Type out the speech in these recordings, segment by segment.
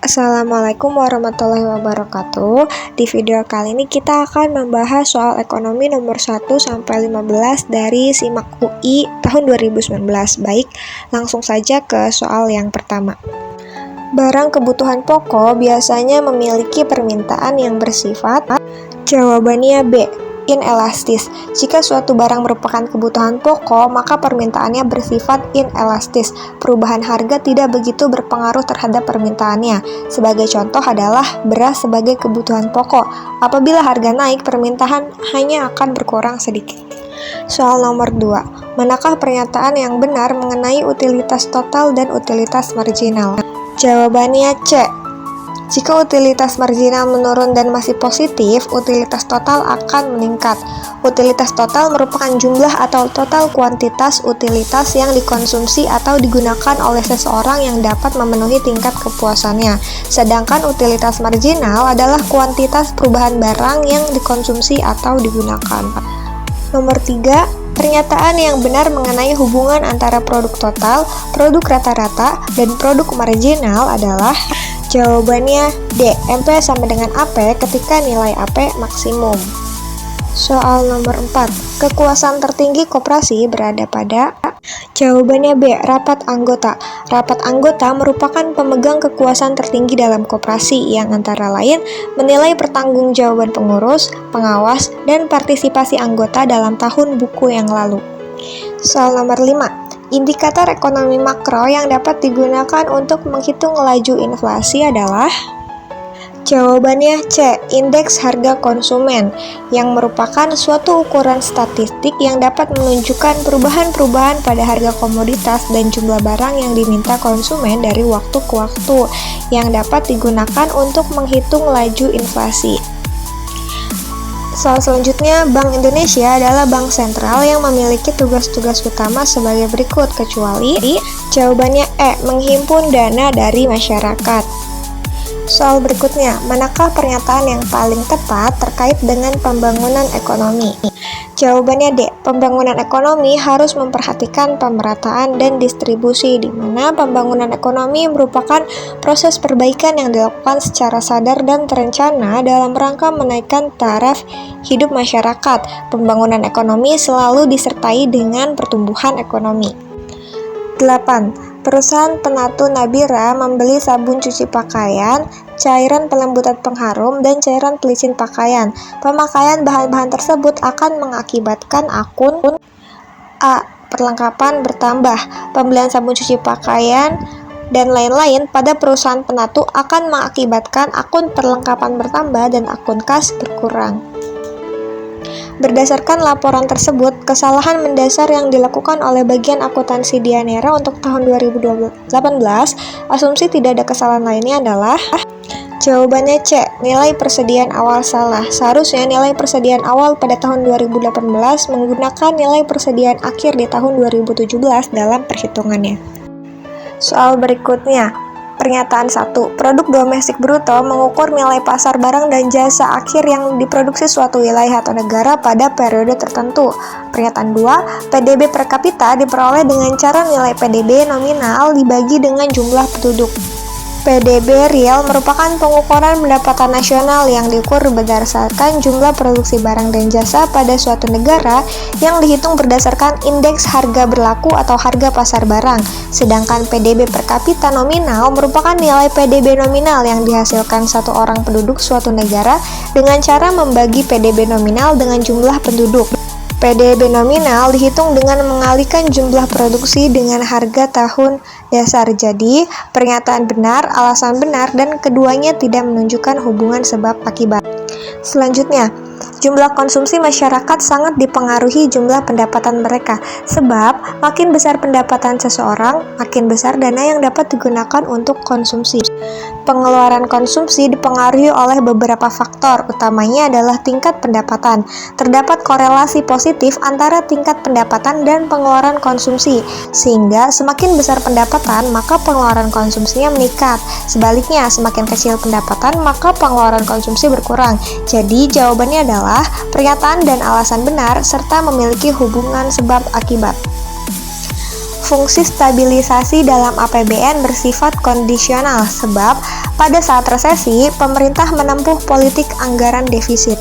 Assalamualaikum warahmatullahi wabarakatuh. Di video kali ini kita akan membahas soal ekonomi nomor 1 sampai 15 dari SIMAK UI tahun 2019. Baik, langsung saja ke soal yang pertama. Barang kebutuhan pokok biasanya memiliki permintaan yang bersifat. Jawabannya B, inelastis. Jika suatu barang merupakan kebutuhan pokok, maka permintaannya bersifat inelastis. Perubahan harga tidak begitu berpengaruh terhadap permintaannya. Sebagai contoh adalah beras sebagai kebutuhan pokok. Apabila harga naik, permintaan hanya akan berkurang sedikit. Soal nomor 2. Manakah pernyataan yang benar mengenai utilitas total dan utilitas marginal? Jawabannya C. Jika utilitas marginal menurun dan masih positif, utilitas total akan meningkat. Utilitas total merupakan jumlah atau total kuantitas utilitas yang dikonsumsi atau digunakan oleh seseorang yang dapat memenuhi tingkat kepuasannya. Sedangkan utilitas marginal adalah kuantitas perubahan barang yang dikonsumsi atau digunakan. Nomor 3. Pernyataan yang benar mengenai hubungan antara produk total, produk rata-rata, dan produk marginal adalah. Jawabannya D. MP sama dengan AP ketika nilai AP maksimum. Soal nomor 4. Kekuasaan tertinggi koperasi berada pada. Jawabannya B. Rapat anggota. Rapat anggota merupakan pemegang kekuasaan tertinggi dalam koperasi yang antara lain menilai pertanggungjawaban pengurus, pengawas, dan partisipasi anggota dalam tahun buku yang lalu. Soal nomor 5. Indikator ekonomi makro yang dapat digunakan untuk menghitung laju inflasi adalah. Jawabannya C. Indeks harga konsumen, yang merupakan suatu ukuran statistik yang dapat menunjukkan perubahan-perubahan pada harga komoditas dan jumlah barang yang diminta konsumen dari waktu ke waktu, yang dapat digunakan untuk menghitung laju inflasi. Soal selanjutnya, Bank Indonesia adalah bank sentral yang memiliki tugas-tugas utama sebagai berikut, kecuali. Jawabannya E. Menghimpun dana dari masyarakat. Soal berikutnya, manakah pernyataan yang paling tepat terkait dengan pembangunan ekonomi? Jawabannya D. Pembangunan ekonomi harus memperhatikan pemerataan dan distribusi, di mana pembangunan ekonomi merupakan proses perbaikan yang dilakukan secara sadar dan terencana dalam rangka menaikkan taraf hidup masyarakat. Pembangunan ekonomi selalu disertai dengan pertumbuhan ekonomi. 8. Perusahaan Penatu Nabira membeli sabun cuci pakaian, cairan pelembutan pengharum, dan cairan pelicin pakaian. Pemakaian bahan-bahan tersebut akan mengakibatkan akun A. Perlengkapan bertambah. Pembelian sabun cuci pakaian dan lain-lain pada perusahaan Penatu akan mengakibatkan akun perlengkapan bertambah dan akun kas berkurang. Berdasarkan laporan tersebut, kesalahan mendasar yang dilakukan oleh bagian akuntansi Dianera untuk tahun 2018, asumsi tidak ada kesalahan lainnya adalah. Jawabannya C. Nilai persediaan awal salah. Seharusnya nilai persediaan awal pada tahun 2018 menggunakan nilai persediaan akhir di tahun 2017 dalam perhitungannya. Soal berikutnya. Pernyataan 1. Produk domestik bruto mengukur nilai pasar barang dan jasa akhir yang diproduksi suatu wilayah atau negara pada periode tertentu. Pernyataan 2. PDB per kapita diperoleh dengan cara nilai PDB nominal dibagi dengan jumlah penduduk. PDB real merupakan pengukuran pendapatan nasional yang diukur berdasarkan jumlah produksi barang dan jasa pada suatu negara yang dihitung berdasarkan indeks harga berlaku atau harga pasar barang. Sedangkan PDB per kapita nominal merupakan nilai PDB nominal yang dihasilkan satu orang penduduk suatu negara dengan cara membagi PDB nominal dengan jumlah penduduk. PDB nominal dihitung dengan mengalihkan jumlah produksi dengan harga tahun dasar. Jadi, pernyataan benar, alasan benar, dan keduanya tidak menunjukkan hubungan sebab akibat. Selanjutnya, Jumlah konsumsi masyarakat sangat dipengaruhi jumlah pendapatan mereka, sebab makin besar pendapatan seseorang, makin besar dana yang dapat digunakan untuk konsumsi. Pengeluaran konsumsi dipengaruhi oleh beberapa faktor, utamanya adalah tingkat pendapatan. Terdapat korelasi positif antara tingkat pendapatan dan pengeluaran konsumsi, sehingga semakin besar pendapatan, maka pengeluaran konsumsinya meningkat. Sebaliknya, semakin kecil pendapatan, maka pengeluaran konsumsi berkurang. Jadi, jawabannya adalah pernyataan dan alasan benar, serta memiliki hubungan sebab akibat. Fungsi stabilisasi dalam APBN bersifat kondisional, sebab pada saat resesi, pemerintah menempuh politik anggaran defisit.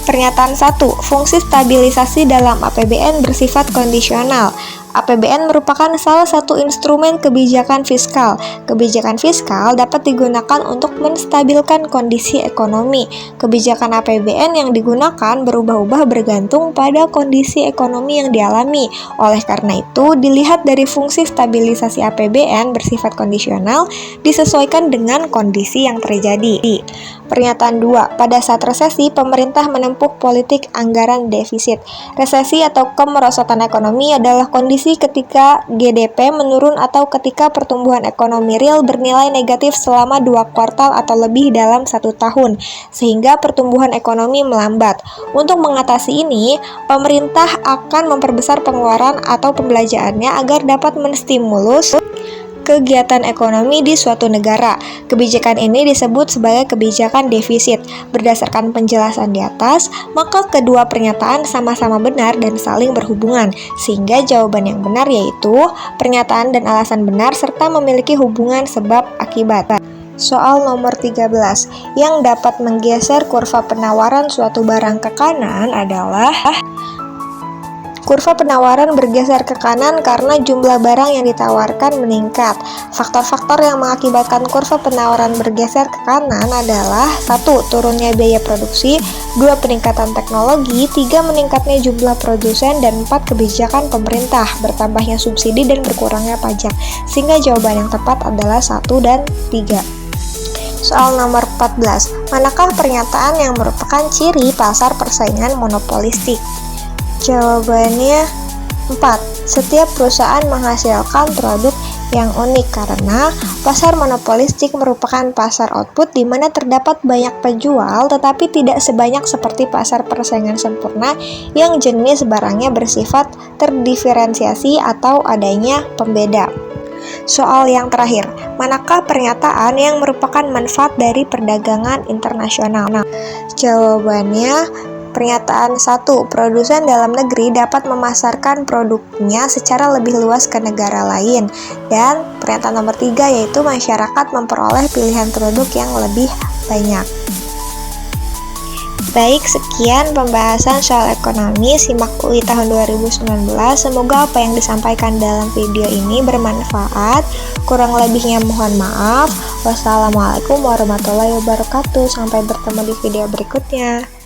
Pernyataan 1. Fungsi stabilisasi dalam APBN bersifat kondisional. APBN merupakan salah satu instrumen kebijakan fiskal. Kebijakan fiskal dapat digunakan untuk menstabilkan kondisi ekonomi. Kebijakan APBN yang digunakan berubah-ubah bergantung pada kondisi ekonomi yang dialami. Oleh karena itu, dilihat dari fungsi stabilisasi APBN bersifat kondisional disesuaikan dengan kondisi yang terjadi. Pernyataan 2. Pada saat resesi, pemerintah menempuh politik anggaran defisit. Resesi atau kemerosotan ekonomi adalah kondisi ketika GDP menurun atau ketika pertumbuhan ekonomi real bernilai negatif selama 2 kuartal atau lebih dalam 1 tahun, sehingga pertumbuhan ekonomi melambat. Untuk mengatasi ini, pemerintah akan memperbesar pengeluaran atau pembelanjaannya agar dapat menstimulus kegiatan ekonomi di suatu negara. Kebijakan ini disebut sebagai kebijakan defisit. Berdasarkan penjelasan di atas, maka kedua pernyataan sama-sama benar dan saling berhubungan, sehingga jawaban yang benar yaitu pernyataan dan alasan benar serta memiliki hubungan sebab akibat. Soal nomor 13, yang dapat menggeser kurva penawaran suatu barang ke kanan adalah kurva penawaran bergeser ke kanan karena jumlah barang yang ditawarkan meningkat. Faktor-faktor yang mengakibatkan kurva penawaran bergeser ke kanan adalah 1. Turunnya biaya produksi, 2. Peningkatan teknologi, 3. Meningkatnya jumlah produsen, dan 4. Kebijakan pemerintah, bertambahnya subsidi dan berkurangnya pajak. Sehingga jawaban yang tepat adalah 1 dan 3. Soal nomor 14, manakah pernyataan yang merupakan ciri pasar persaingan monopolistik? Jawabannya 4. Setiap perusahaan menghasilkan produk yang unik karena pasar monopolistik merupakan pasar output di mana terdapat banyak penjual tetapi tidak sebanyak seperti pasar persaingan sempurna yang jenis barangnya bersifat terdiferensiasi atau adanya pembeda. Soal yang terakhir, manakah pernyataan yang merupakan manfaat dari perdagangan internasional? Jawabannya pernyataan 1. Produsen dalam negeri dapat memasarkan produknya secara lebih luas ke negara lain. Dan pernyataan nomor 3 yaitu masyarakat memperoleh pilihan produk yang lebih banyak. Baik, sekian pembahasan soal ekonomi SIMAK UI tahun 2019. Semoga apa yang disampaikan dalam video ini bermanfaat. Kurang lebihnya mohon maaf. Wassalamualaikum warahmatullahi wabarakatuh. Sampai bertemu di video berikutnya.